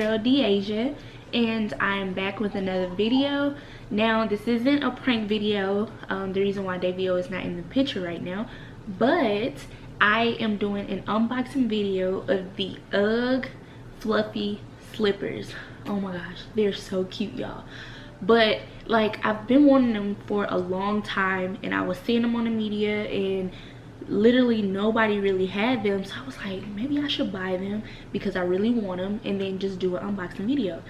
girl Deasia, and I'm back with another video. Now this isn't a prank video. The reason why Davio is not in the picture right now, but I am doing an unboxing video of the Ugg fluffy slippers. Oh my gosh, they're so cute, y'all. But like, I've been wanting them for a long time, and I was seeing them on the media and literally nobody really had them, so I was like, maybe I should buy them because I really want them, and then just do an unboxing video.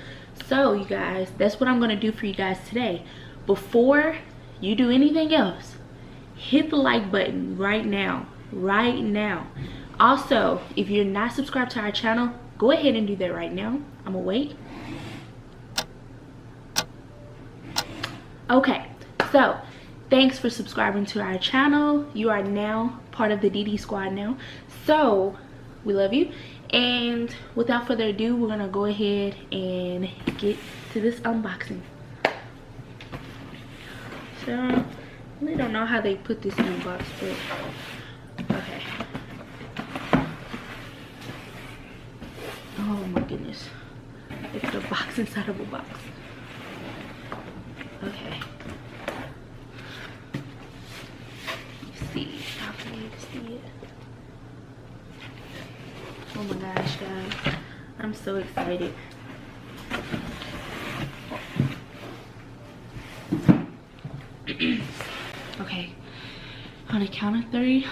So you guys, that's what I'm gonna do for you guys today. Before you do anything else, hit the like button right now. Also, if you're not subscribed to our channel, go ahead and do that right now. I'm gonna wait. Okay, so thanks for subscribing to our channel. You are now part of the DD squad now, so we love you. And without further ado, we're gonna go ahead and get to this unboxing. So I really don't know how they put this in the box, but okay. Oh my goodness, they put a box inside of a box. Okay. See how can you see it? Oh my gosh, guys, I'm so excited. Okay, on the count of 3,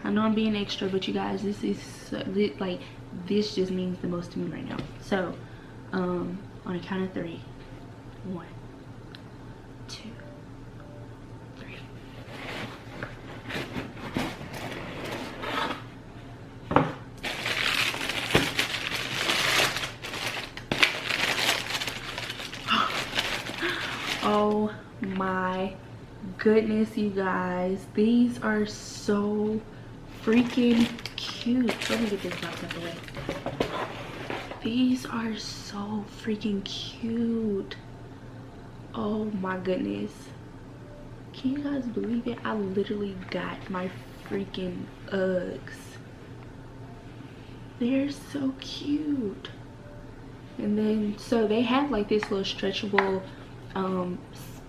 I know I'm being extra, but you guys, this is like, this just means the most to me right now. So on the count of 3, 1, 2, 3. Oh my goodness, you guys, these are so freaking cute. Let me get this box out the way. These are so freaking cute. Oh my goodness, can you guys believe it? I literally got my freaking Uggs. They're so cute. And then so they have like this little stretchable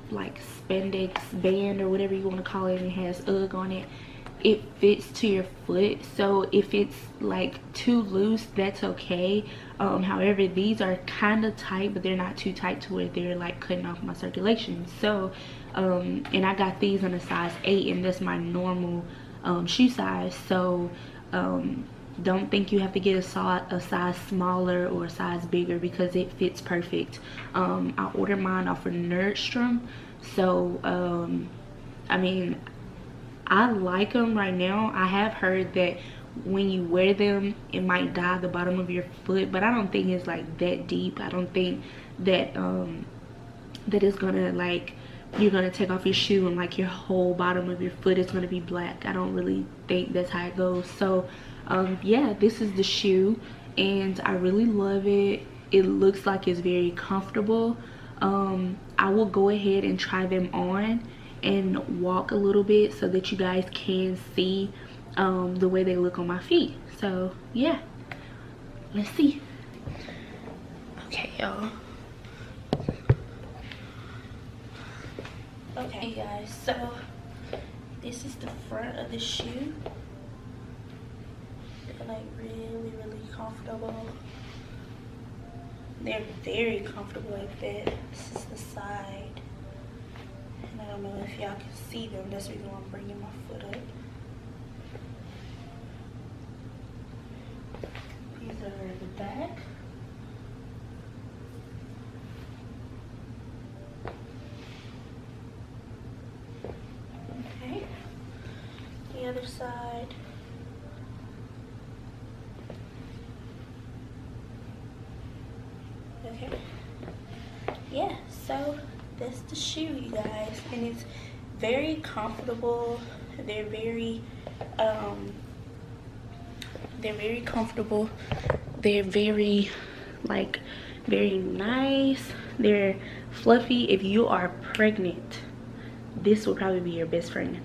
like spandex band or whatever you want to call it, and it has Ugg on it. It fits to your foot, so if it's like too loose, that's okay. However, these are kind of tight, but they're not too tight to where they're like cutting off my circulation. So and I got these in a size 8, and that's my normal shoe size. So don't think you have to get a size smaller or a size bigger, because it fits perfect. I ordered mine off of Nordstrom, so I mean, I like them right now. I have heard that when you wear them, it might dye the bottom of your foot, but I don't think it's like that deep. I don't think that that it's gonna, like, you're gonna take off your shoe and like your whole bottom of your foot is gonna be black. I don't really think that's how it goes. So yeah, this is the shoe, and I really love it. It looks like it's very comfortable. I will go ahead and try them on and walk a little bit so that you guys can see the way they look on my feet. So yeah, let's see. Okay, y'all. Okay guys, so this is the front of the shoe. They're like really comfortable. They're very comfortable like that. This is the side, and I don't know if y'all can see them. That's the reason why I'm bringing my foot up. These are the back. Okay, the other side. Okay, yeah, so that's the shoe, you guys, and it's very comfortable. They're very comfortable. They're very, like, very nice. They're fluffy. If you are pregnant, this will probably be your best friend.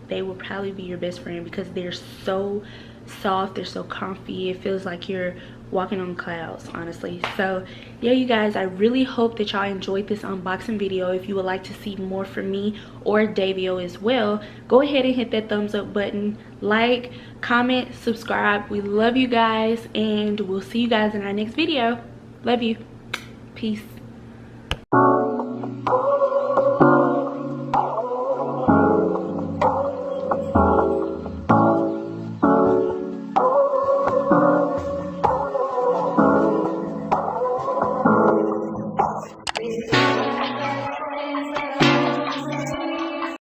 They will probably be your best friend because they're so soft, they're so comfy. It feels like you're walking on clouds, honestly. So yeah, you guys, I really hope that y'all enjoyed this unboxing video. If you would like to see more from me or Davio as well, go ahead and hit that thumbs up button, like, comment, subscribe. We love you guys, and we'll see you guys in our next video. Love you. Peace.